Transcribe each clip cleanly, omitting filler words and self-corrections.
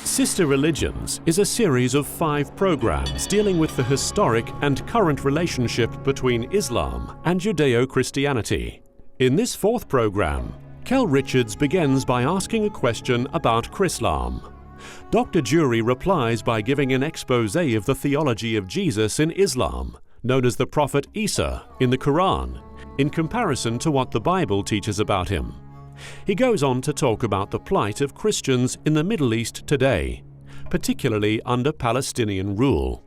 Sister Religions is a series of 5 programs dealing with the historic and current relationship between Islam and Judeo-Christianity. In this 4th program, Kel Richards begins by asking a question about Chrislam. Dr. Jury replies by giving an expose of the theology of Jesus in Islam, known as the Prophet Isa in the Quran, in comparison to what the Bible teaches about him. He goes on to talk about the plight of Christians in the Middle East today, particularly under Palestinian rule.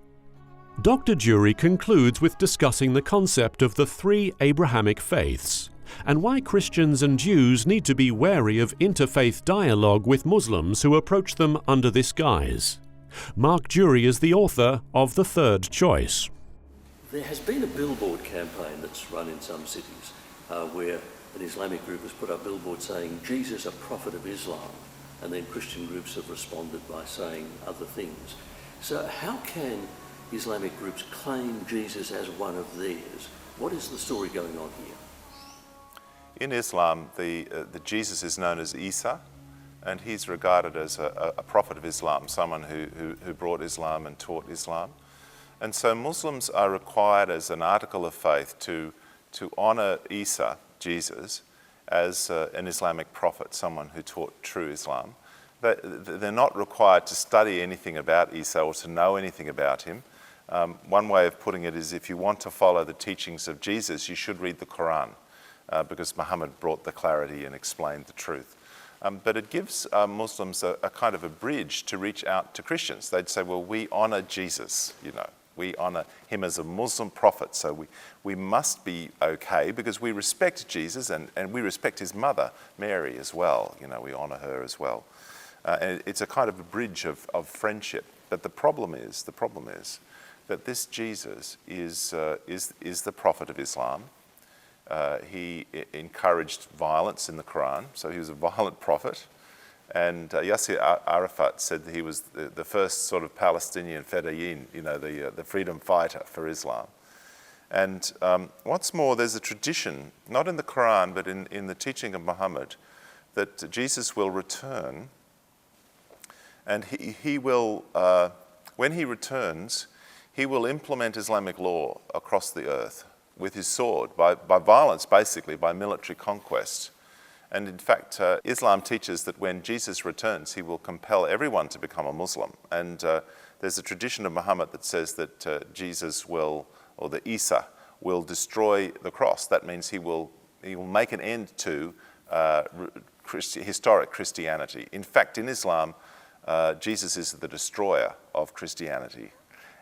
Dr. Jury concludes with discussing the concept of the 3 Abrahamic faiths, and why Christians and Jews need to be wary of interfaith dialogue with Muslims who approach them under this guise. Mark Jury is the author of The Third Choice. There has been a billboard campaign that's run in some cities where an Islamic group has put up billboards saying, "Jesus, a prophet of Islam," and then Christian groups have responded by saying other things. So how can Islamic groups claim Jesus as one of theirs? What is the story going on here? In Islam, the Jesus is known as Isa, and he's regarded as a prophet of Islam, someone who brought Islam and taught Islam. And so Muslims are required as an article of faith to honour Isa, Jesus, as an Islamic prophet, someone who taught true Islam. They're not required to study anything about Isa or to know anything about him. One way of putting it is, if you want to follow the teachings of Jesus, you should read the Quran, because Muhammad brought the clarity and explained the truth. But it gives Muslims a kind of a bridge to reach out to Christians. They'd say, well, we honour Jesus, you know. We honour him as a Muslim prophet, so we must be okay because we respect Jesus and we respect his mother, Mary, as well. You know, we honour her as well. And it's a kind of a bridge of friendship. But the problem is that this Jesus is the prophet of Islam. He encouraged violence in the Quran, so he was a violent prophet. And Yasser Arafat said that he was the first sort of Palestinian fedayeen, you know, the freedom fighter for Islam. And what's more, there's a tradition, not in the Quran, but in the teaching of Muhammad, that Jesus will return, and he will, when he returns, he will implement Islamic law across the earth with his sword, by violence, basically, by military conquest. And in fact, Islam teaches that when Jesus returns, he will compel everyone to become a Muslim. And there's a tradition of Muhammad that says that Jesus will, or the Isa, will destroy the cross. That means he will make an end to historic Christianity. In fact, in Islam, Jesus is the destroyer of Christianity.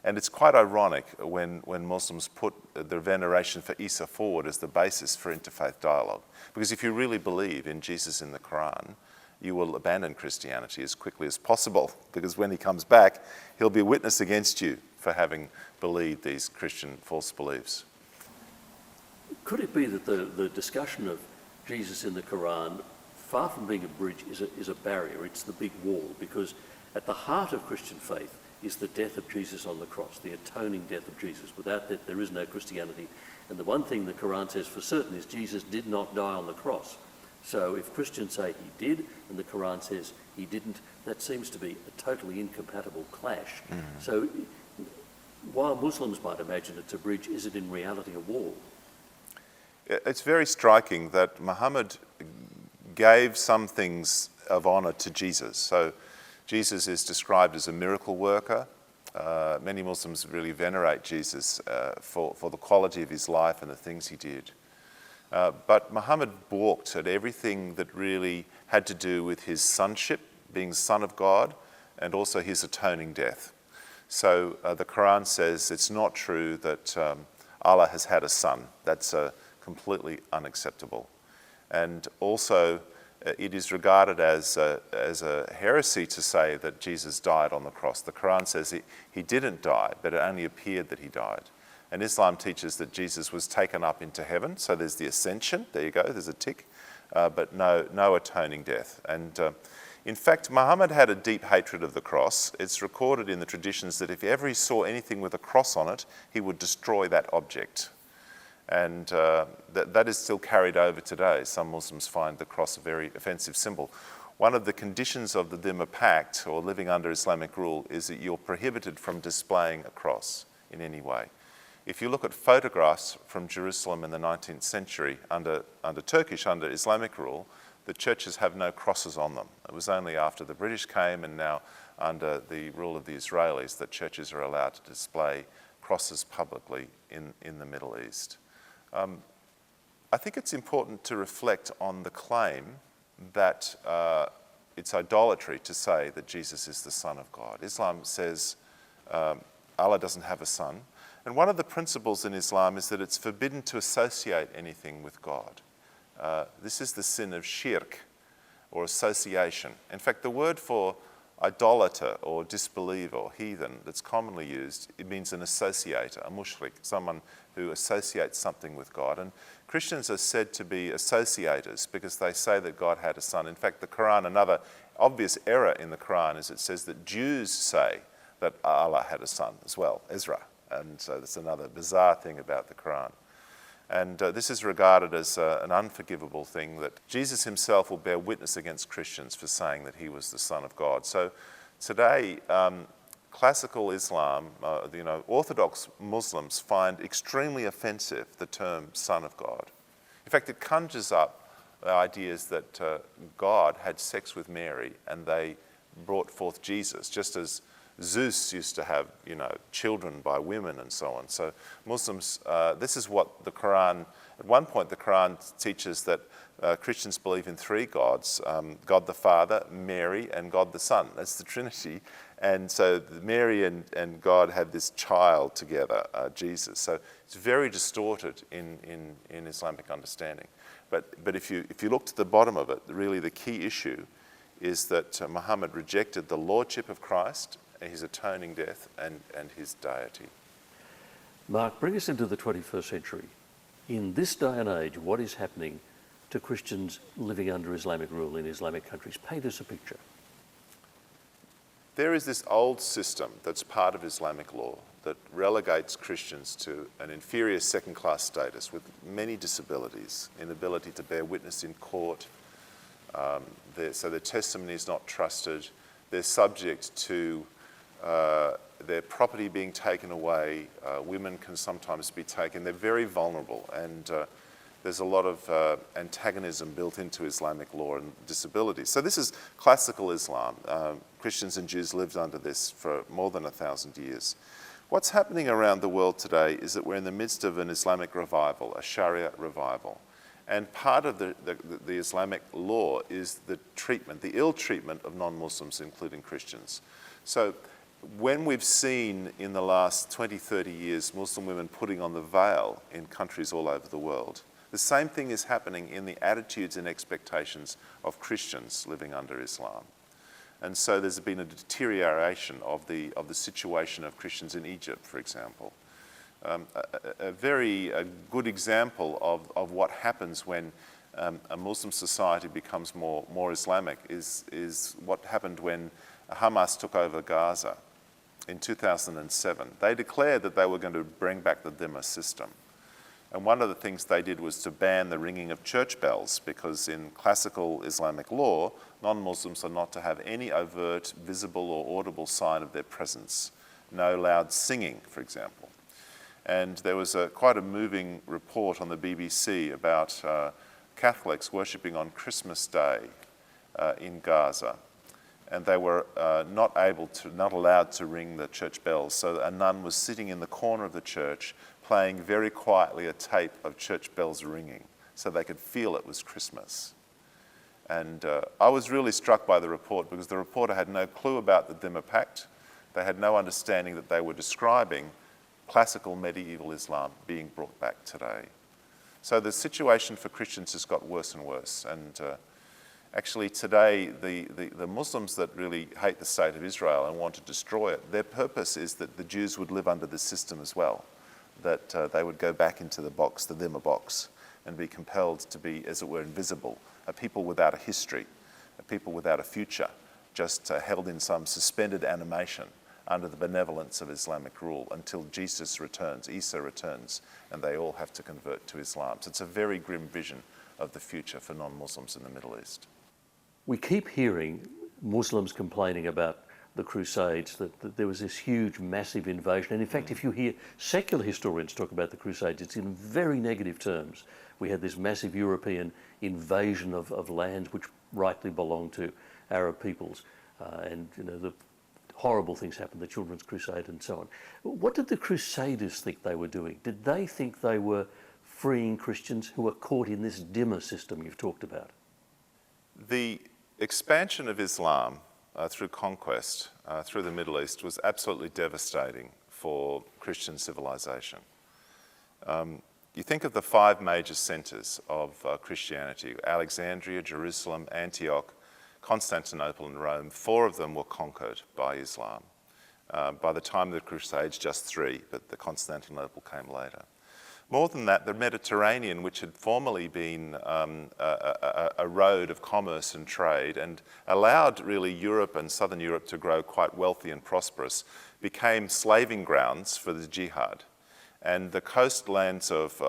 And it's quite ironic when Muslims put their veneration for Isa forward as the basis for interfaith dialogue. Because if you really believe in Jesus in the Quran, you will abandon Christianity as quickly as possible, because when he comes back, he'll be a witness against you for having believed these Christian false beliefs. Could it be that the discussion of Jesus in the Quran, far from being a bridge, is a barrier? It's the big wall, because at the heart of Christian faith is the death of Jesus on the cross, the atoning death of Jesus. Without that, there is no Christianity. And the one thing the Quran says for certain is Jesus did not die on the cross. So if Christians say he did, and the Quran says he didn't, that seems to be a totally incompatible clash. So while Muslims might imagine it's a bridge, is it in reality a wall? It's very striking that Muhammad gave some things of honour to Jesus. So Jesus is described as a miracle worker. Many Muslims really venerate Jesus for the quality of his life and the things he did. But Muhammad balked at everything that really had to do with his sonship, being Son of God, and also his atoning death. So the Quran says it's not true that Allah has had a son. That's completely unacceptable. And also, it is regarded as a heresy to say that Jesus died on the cross. The Quran says he didn't die, but it only appeared that he died. And Islam teaches that Jesus was taken up into heaven, so there's the ascension, there you go, there's a tick, but no atoning death. And in fact, Muhammad had a deep hatred of the cross. It's recorded in the traditions that if ever he saw anything with a cross on it, he would destroy that object. And that is still carried over today. Some Muslims find the cross a very offensive symbol. one of the conditions of the Dhimma Pact, or living under Islamic rule, is that you're prohibited from displaying a cross in any way. If you look at photographs from Jerusalem in the 19th century under Islamic rule, the churches have no crosses on them. It was only after the British came and now under the rule of the Israelis that churches are allowed to display crosses publicly in the Middle East. I think it's important to reflect on the claim that it's idolatry to say that Jesus is the Son of God. Islam says Allah doesn't have a son. And one of the principles in Islam is that it's forbidden to associate anything with God. This is the sin of shirk, or association. In fact, the word for idolater or disbeliever or heathen that's commonly used, it means an associator, a mushrik, someone who associates something with God. And Christians are said to be associators because they say that God had a son. In fact, the Quran, another obvious error in the Quran is it says that Jews say that Allah had a son as well, Ezra. And so that's another bizarre thing about the Quran. And this is regarded as an unforgivable thing, that Jesus himself will bear witness against Christians for saying that he was the Son of God. So today, classical Islam, Orthodox Muslims find extremely offensive the term Son of God. In fact, it conjures up the ideas that God had sex with Mary and they brought forth Jesus, just as Zeus used to have, children by women and so on. So Muslims, this is what the Quran, at one point the Quran teaches that Christians believe in three gods, God the Father, Mary, and God the Son. That's the Trinity. And so Mary and God have this child together, Jesus. So it's very distorted in Islamic understanding. But if you look to the bottom of it, really the key issue is that Muhammad rejected the lordship of Christ, his atoning death, and his deity. Mark, bring us into the 21st century. In this day and age, what is happening to Christians living under Islamic rule in Islamic countries? Paint us a picture. There is this old system that's part of Islamic law that relegates Christians to an inferior second-class status with many disabilities, inability to bear witness in court, so their testimony is not trusted. They're subject to their property being taken away. Women can sometimes be taken. They're very vulnerable, and there's a lot of antagonism built into Islamic law and disabilities. So this is classical Islam. Christians and Jews lived under this for more than 1,000 years. What's happening around the world today is that we're in the midst of an Islamic revival, a Sharia revival. And part of the Islamic law is the treatment, the ill treatment of non-Muslims, including Christians. So when we've seen in the last 20, 30 years Muslim women putting on the veil in countries all over the world, the same thing is happening in the attitudes and expectations of Christians living under Islam. And so there's been a deterioration of the situation of Christians in Egypt, for example. A very good example of what happens when a Muslim society becomes more Islamic is what happened when Hamas took over Gaza in 2007. They declared that they were going to bring back the Dhimma system. And one of the things they did was to ban the ringing of church bells, because in classical Islamic law, non-Muslims are not to have any overt, visible or audible sign of their presence. No loud singing, for example. And there was quite a moving report on the BBC about Catholics worshipping on Christmas Day in Gaza. And they were not allowed to ring the church bells. So a nun was sitting in the corner of the church playing very quietly a tape of church bells ringing so they could feel it was Christmas. And I was really struck by the report because the reporter had no clue about the Dhimma Pact. They had no understanding that they were describing classical medieval Islam being brought back today. So the situation for Christians has got worse and worse. And actually today, the Muslims that really hate the state of Israel and want to destroy it, their purpose is that the Jews would live under this system as well, that they would go back into the box, the Dhimma box, and be compelled to be, as it were, invisible, a people without a history, a people without a future, just held in some suspended animation under the benevolence of Islamic rule until Jesus returns, Isa returns, and they all have to convert to Islam. So it's a very grim vision of the future for non-Muslims in the Middle East. We keep hearing Muslims complaining about the Crusades, that there was this huge, massive invasion. And in fact, if you hear secular historians talk about the Crusades, it's in very negative terms. We had this massive European invasion of lands which rightly belonged to Arab peoples. And the horrible things happened, the Children's Crusade and so on. What did the Crusaders think they were doing? Did they think they were freeing Christians who were caught in this dimmer system you've talked about? The expansion of Islam through conquest through the Middle East was absolutely devastating for Christian civilization. You think of the 5 major centres of Christianity: Alexandria, Jerusalem, Antioch, Constantinople and Rome. 4 of them were conquered by Islam. By the time of the Crusades, just 3, but the Constantinople came later. More than that, the Mediterranean, which had formerly been a road of commerce and trade and allowed really Europe and southern Europe to grow quite wealthy and prosperous, became slaving grounds for the jihad. And the coastlands of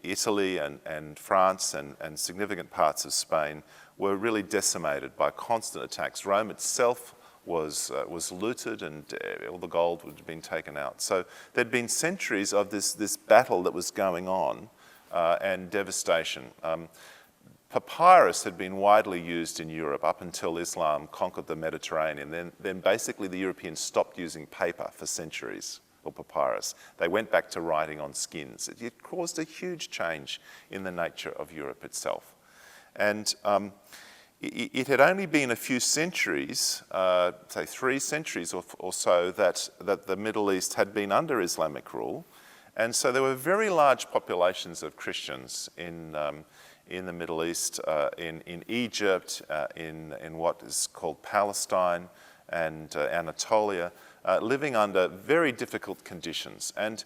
Italy and France and significant parts of Spain were really decimated by constant attacks. Rome itself was looted and all the gold had been taken out. So there'd been centuries of this battle that was going on and devastation. Papyrus had been widely used in Europe up until Islam conquered the Mediterranean. Then basically the Europeans stopped using paper for centuries, or papyrus. They went back to writing on skins. It caused a huge change in the nature of Europe itself. And it had only been a few centuries, say 3 centuries or so, that the Middle East had been under Islamic rule. And so there were very large populations of Christians in the Middle East, in Egypt, in what is called Palestine and Anatolia, living under very difficult conditions. And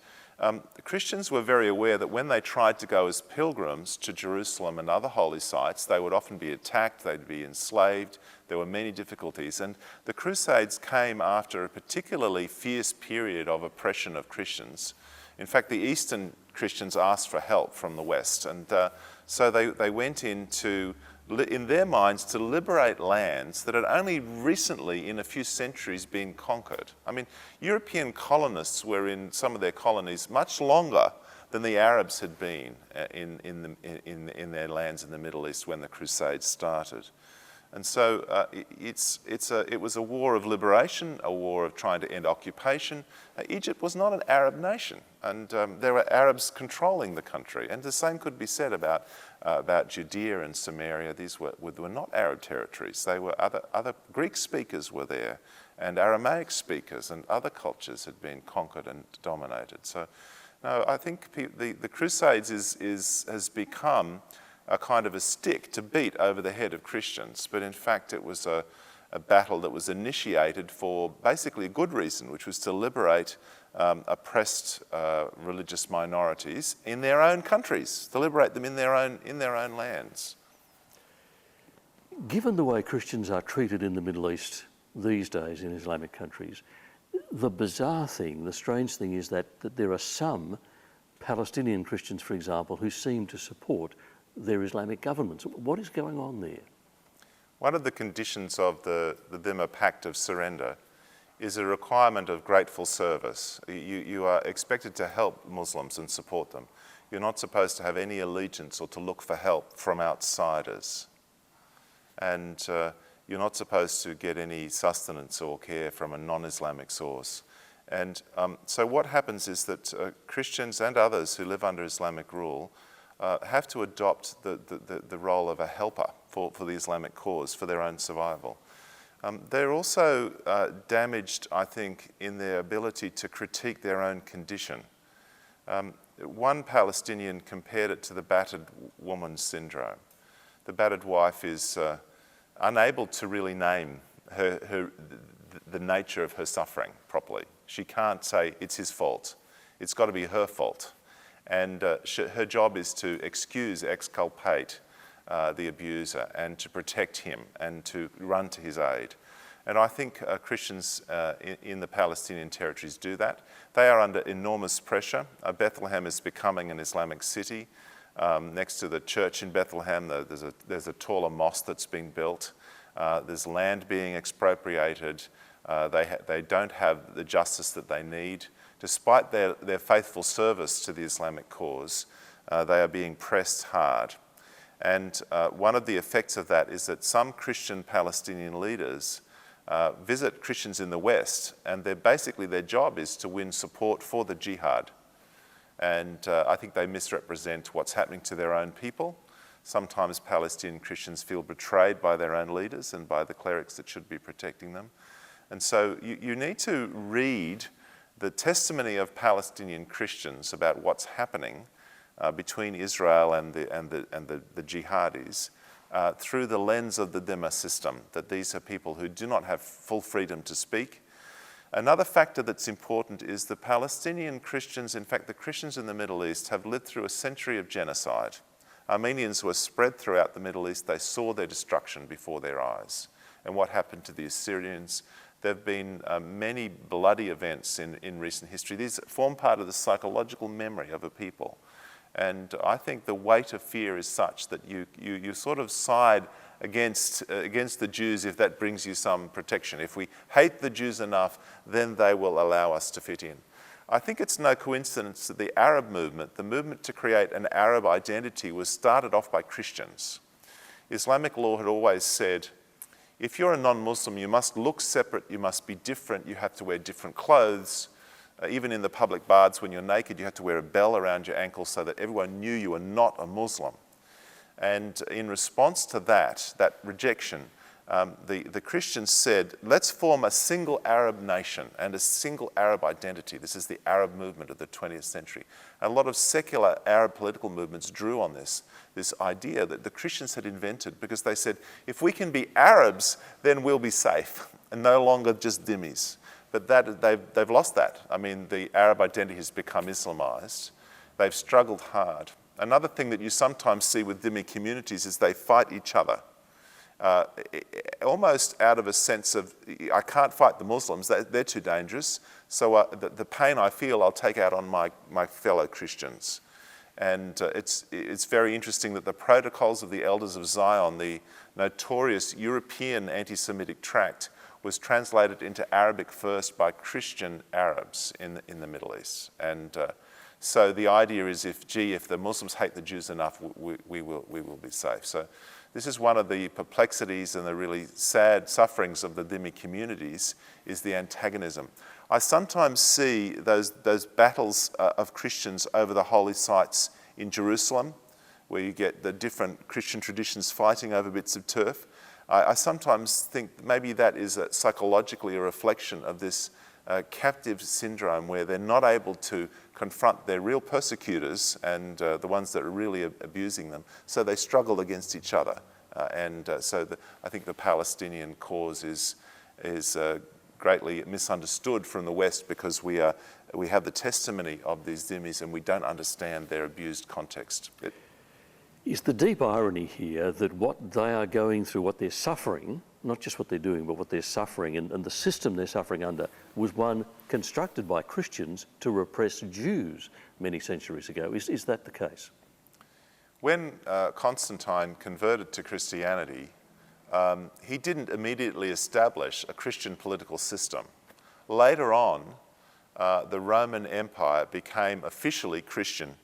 Christians were very aware that when they tried to go as pilgrims to Jerusalem and other holy sites, they would often be attacked, they'd be enslaved, there were many difficulties. And the Crusades came after a particularly fierce period of oppression of Christians. In fact, the Eastern Christians asked for help from the West, and so they went in their minds to liberate lands that had only recently, in a few centuries, been conquered. I mean, European colonists were in some of their colonies much longer than the Arabs had been in their lands in the Middle East when the Crusades started. And so it was a war of liberation, a war of trying to end occupation. Egypt was not an Arab nation, and there were Arabs controlling the country. And the same could be said about Judea and Samaria. These were not Arab territories. They were other Greek speakers were there, and Aramaic speakers, and other cultures had been conquered and dominated. So, no, I think the Crusades has become a kind of a stick to beat over the head of Christians, but in fact it was a battle that was initiated for basically a good reason, which was to liberate oppressed religious minorities in their own countries, to liberate them in their own lands. Given the way Christians are treated in the Middle East these days in Islamic countries, the bizarre thing, the strange thing is that there are some Palestinian Christians, for example, who seem to support their Islamic governments. What is going on there? One of the conditions of the Dhimma Pact of Surrender is a requirement of grateful service. You are expected to help Muslims and support them. You're not supposed to have any allegiance or to look for help from outsiders. And you're not supposed to get any sustenance or care from a non-Islamic source. And so what happens is that Christians and others who live under Islamic rule have to adopt the role of a helper for the Islamic cause, for their own survival. They're also damaged, I think, in their ability to critique their own condition. One Palestinian compared it to the battered woman syndrome. The battered wife is unable to really name the nature of her suffering properly. She can't say, it's his fault. It's got to be her fault. And her job is to exculpate the abuser and to protect him and to run to his aid. And I think Christians in the Palestinian territories do that. They are under enormous pressure. Bethlehem is becoming an Islamic city. next to the church in Bethlehem. There's a taller mosque that's being built. There's land being expropriated. They don't have the justice that they need. Despite their faithful service to the Islamic cause, they are being pressed hard. And one of the effects of that is that some Christian Palestinian leaders visit Christians in the West, and their job is to win support for the jihad. And I think they misrepresent what's happening to their own people. Sometimes Palestinian Christians feel betrayed by their own leaders and by the clerics that should be protecting them. And so you need to read the testimony of Palestinian Christians about what's happening between Israel and the jihadis through the lens of the Dhimma system, that these are people who do not have full freedom to speak. Another factor that's important is the Palestinian Christians, in fact the Christians in the Middle East, have lived through a century of genocide. Armenians were spread throughout the Middle East. They saw their destruction before their eyes. And what happened to the Assyrians? There have been many bloody events in recent history. These form part of the psychological memory of a people. And I think the weight of fear is such that you sort of side against the Jews if that brings you some protection. If we hate the Jews enough, then they will allow us to fit in. I think it's no coincidence that the Arab movement, the movement to create an Arab identity, was started off by Christians. Islamic law had always said, if you're a non-Muslim, you must look separate, you must be different, you have to wear different clothes. Even in the public baths, when you're naked, you have to wear a bell around your ankle so that everyone knew you were not a Muslim. And in response to that rejection, the Christians said, let's form a single Arab nation and a single Arab identity. This is the Arab movement of the 20th century. And a lot of secular Arab political movements drew on this idea that the Christians had invented, because they said, if we can be Arabs, then we'll be safe, and no longer just dhimmis. But they've lost that. I mean, the Arab identity has become Islamized. They've struggled hard. Another thing that you sometimes see with dhimmi communities is they fight each other. Almost out of a sense of, I can't fight the Muslims, they're too dangerous, so the pain I feel I'll take out on my fellow Christians. And it's very interesting that the Protocols of the Elders of Zion, the notorious European anti-Semitic tract, was translated into Arabic first by Christian Arabs in the Middle East. And so the idea is, if the Muslims hate the Jews enough, we will be safe. So this is one of the perplexities and the really sad sufferings of the dhimmi communities, is the antagonism. I sometimes see those battles of Christians over the holy sites in Jerusalem, where you get the different Christian traditions fighting over bits of turf. I sometimes think maybe that is psychologically a reflection of this captive syndrome, where they're not able to confront their real persecutors and the ones that are really abusing them, so they struggle against each other. I think the Palestinian cause is greatly misunderstood from the West, because we have the testimony of these dhimmis and we don't understand their abused context. Is the deep irony here that what they are going through, what they're suffering, not just what they're doing, but what they're suffering, and the system they're suffering under, was one constructed by Christians to repress Jews many centuries ago? Is that the case? When Constantine converted to Christianity, he didn't immediately establish a Christian political system. Later on, the Roman Empire became officially Christian,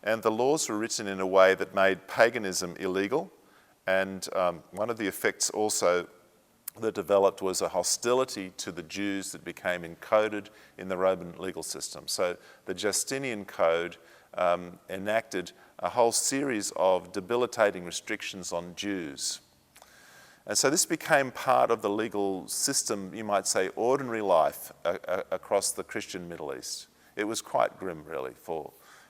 and the laws were written in a way that made paganism illegal. And one of the effects also that developed was a hostility to the Jews that became encoded in the Roman legal system. So the Justinian Code enacted a whole series of debilitating restrictions on Jews. And so this became part of the legal system, you might say, ordinary life across the Christian Middle East. It was quite grim, really,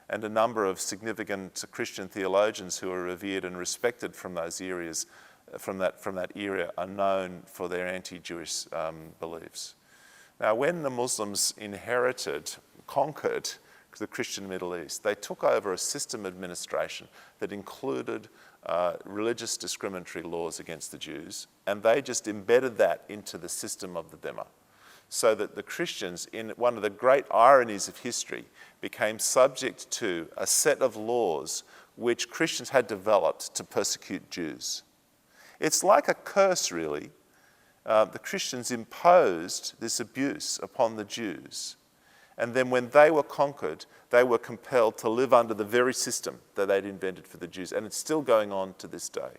and a number of significant Christian theologians who are revered and respected from those areas, from that era, are known for their anti-Jewish beliefs. Now, when the Muslims conquered the Christian Middle East, they took over a system administration that included religious discriminatory laws against the Jews, and they just embedded that into the system of the Dhimma. So that the Christians, in one of the great ironies of history, became subject to a set of laws which Christians had developed to persecute Jews. It's like a curse, really. The Christians imposed this abuse upon the Jews. And then when they were conquered, they were compelled to live under the very system that they'd invented for the Jews. And it's still going on to this day.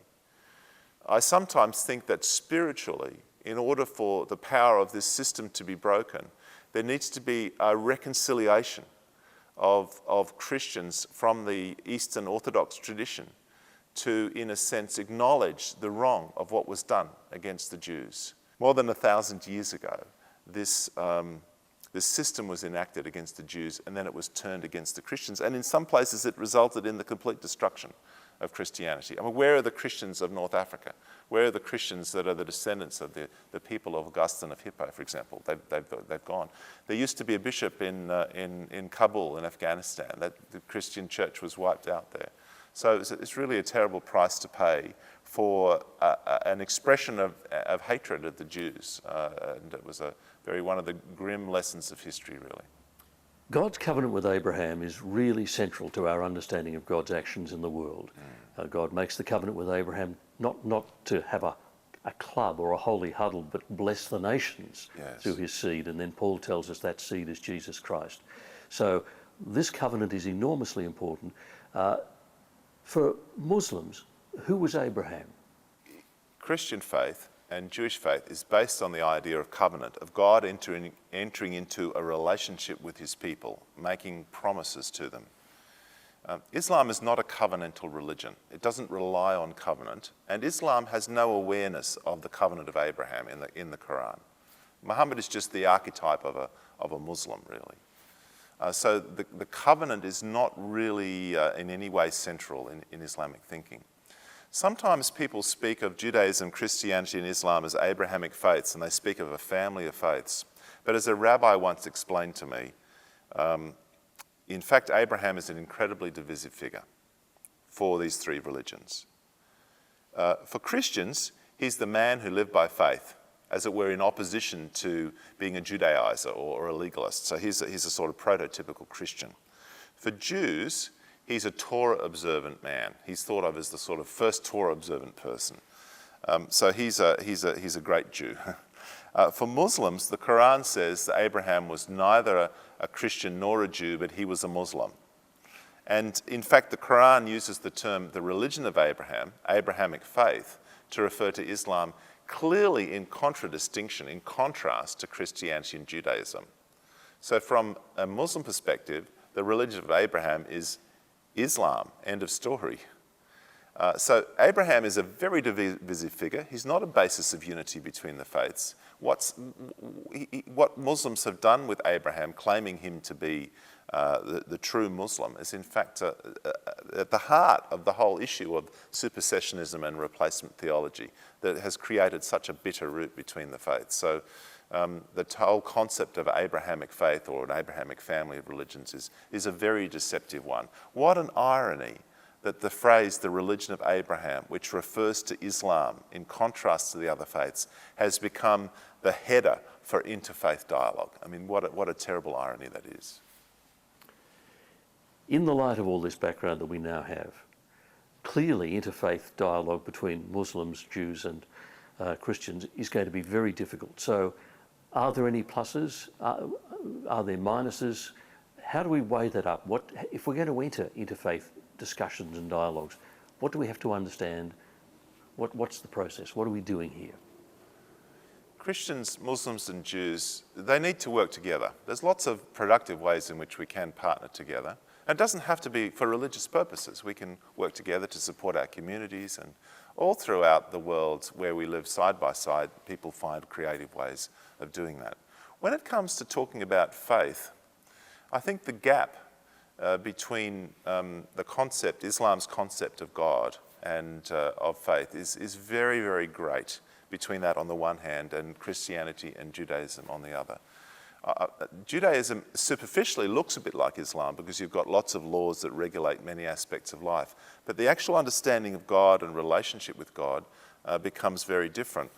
I sometimes think that spiritually, in order for the power of this system to be broken, there needs to be a reconciliation of Christians from the Eastern Orthodox tradition to, in a sense, acknowledge the wrong of what was done against the Jews. More than 1,000 years ago, this system was enacted against the Jews, and then it was turned against the Christians. And in some places, it resulted in the complete destruction of Christianity. I mean, where are the Christians of North Africa? Where are the Christians that are the descendants of the people of Augustine of Hippo, for example? They've gone. There used to be a bishop in Kabul in Afghanistan. The Christian church was wiped out there. So it's really a terrible price to pay for an expression of hatred of the Jews. And it was one of the grim lessons of history, really. God's covenant with Abraham is really central to our understanding of God's actions in the world. God makes the covenant with Abraham not to have a club or a holy huddle, but bless the nations through his seed. And then Paul tells us that seed is Jesus Christ. So this covenant is enormously important. For Muslims, who was Abraham? Christian faith and Jewish faith is based on the idea of covenant, of God entering into a relationship with his people, making promises to them. Islam is not a covenantal religion. It doesn't rely on covenant, and Islam has no awareness of the covenant of Abraham in the Quran. Muhammad is just the archetype of a Muslim, really. So the covenant is not really in any way central in Islamic thinking. Sometimes people speak of Judaism, Christianity, and Islam as Abrahamic faiths, and they speak of a family of faiths. But as a rabbi once explained to me, in fact, Abraham is an incredibly divisive figure for these three religions. For Christians, he's the man who lived by faith, as it were in opposition to being a Judaizer or a legalist. So he's a sort of prototypical Christian. For Jews, he's a Torah-observant man. He's thought of as the sort of first Torah-observant person. So he's a great Jew. For Muslims, the Quran says that Abraham was neither a Christian nor a Jew, but he was a Muslim. And in fact, the Quran uses the term the religion of Abraham, Abrahamic faith, to refer to Islam clearly in contradistinction, in contrast to Christianity and Judaism. So from a Muslim perspective, the religion of Abraham is Islam, end of story. So Abraham is a very divisive figure. He's not a basis of unity between the faiths. What Muslims have done with Abraham, claiming him to be the true Muslim, is in fact at the heart of the whole issue of supersessionism and replacement theology that has created such a bitter root between the faiths. So the whole concept of Abrahamic faith or an Abrahamic family of religions is a very deceptive one. What an irony that the phrase, the religion of Abraham, which refers to Islam in contrast to the other faiths, has become the header for interfaith dialogue. I mean, what a terrible irony that is. In the light of all this background that we now have, clearly interfaith dialogue between Muslims, Jews and Christians is going to be very difficult. So are there any pluses? Are there minuses? How do we weigh that up? If we're going to enter interfaith discussions and dialogues, what do we have to understand? What's the process? What are we doing here? Christians, Muslims and Jews, they need to work together. There's lots of productive ways in which we can partner together. And it doesn't have to be for religious purposes. We can work together to support our communities, and all throughout the world where we live side by side, people find creative ways of doing that. When it comes to talking about faith, I think the gap between the concept, Islam's concept of God and of faith is very, very great between that on the one hand and Christianity and Judaism on the other. Judaism superficially looks a bit like Islam because you've got lots of laws that regulate many aspects of life, but the actual understanding of God and relationship with God becomes very different.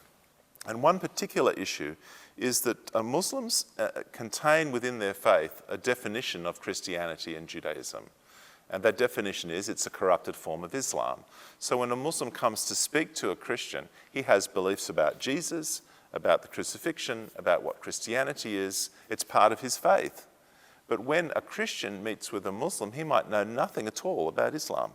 And one particular issue is that Muslims contain within their faith a definition of Christianity and Judaism. And that definition is it's a corrupted form of Islam. So when a Muslim comes to speak to a Christian, he has beliefs about Jesus, about the crucifixion, about what Christianity is. It's part of his faith. But when a Christian meets with a Muslim, he might know nothing at all about Islam.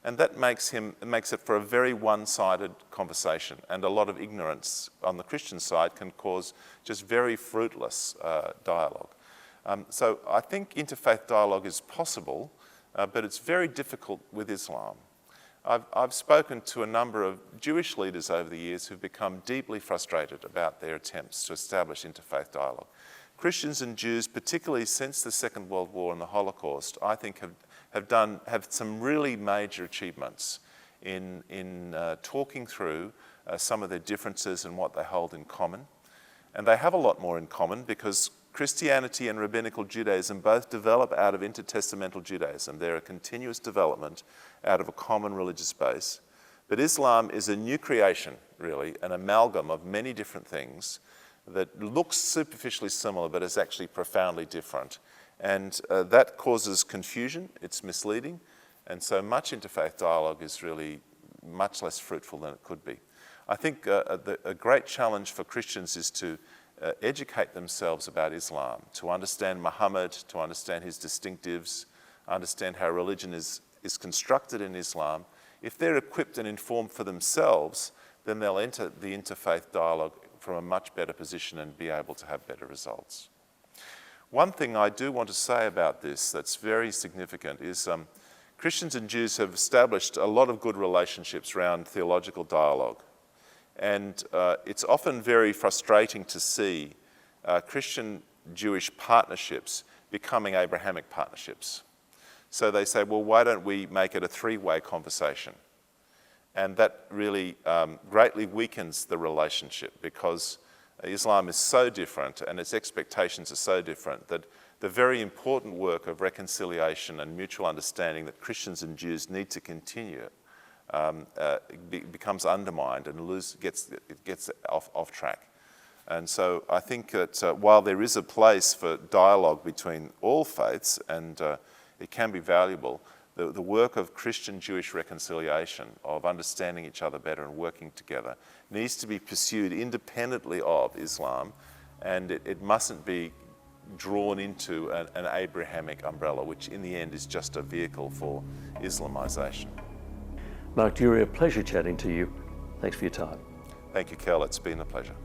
And that makes it for a very one-sided conversation. And a lot of ignorance on the Christian side can cause just very fruitless dialogue. So I think interfaith dialogue is possible, but it's very difficult with Islam. I've spoken to a number of Jewish leaders over the years who've become deeply frustrated about their attempts to establish interfaith dialogue. Christians and Jews, particularly since the Second World War and the Holocaust, I think have some really major achievements in talking through some of their differences and what they hold in common. And they have a lot more in common because Christianity and Rabbinical Judaism both develop out of intertestamental Judaism. They're a continuous development out of a common religious base. But Islam is a new creation, really, an amalgam of many different things that looks superficially similar but is actually profoundly different. And that causes confusion, it's misleading, and so much interfaith dialogue is really much less fruitful than it could be. I think a great challenge for Christians is to educate themselves about Islam, to understand Muhammad, to understand his distinctives, understand how religion is constructed in Islam. If they're equipped and informed for themselves, then they'll enter the interfaith dialogue from a much better position and be able to have better results. One thing I do want to say about this that's very significant is Christians and Jews have established a lot of good relationships around theological dialogue. And it's often very frustrating to see Christian-Jewish partnerships becoming Abrahamic partnerships. So they say, well, why don't we make it a three-way conversation? And that really greatly weakens the relationship because Islam is so different and its expectations are so different that the very important work of reconciliation and mutual understanding that Christians and Jews need to continue becomes undermined and gets off track. And so I think that while there is a place for dialogue between all faiths, and it can be valuable, the work of Christian-Jewish reconciliation, of understanding each other better and working together, needs to be pursued independently of Islam, and it mustn't be drawn into an Abrahamic umbrella, which in the end is just a vehicle for Islamization. Mark Durie, a pleasure chatting to you. Thanks for your time. Thank you, Kel. It's been a pleasure.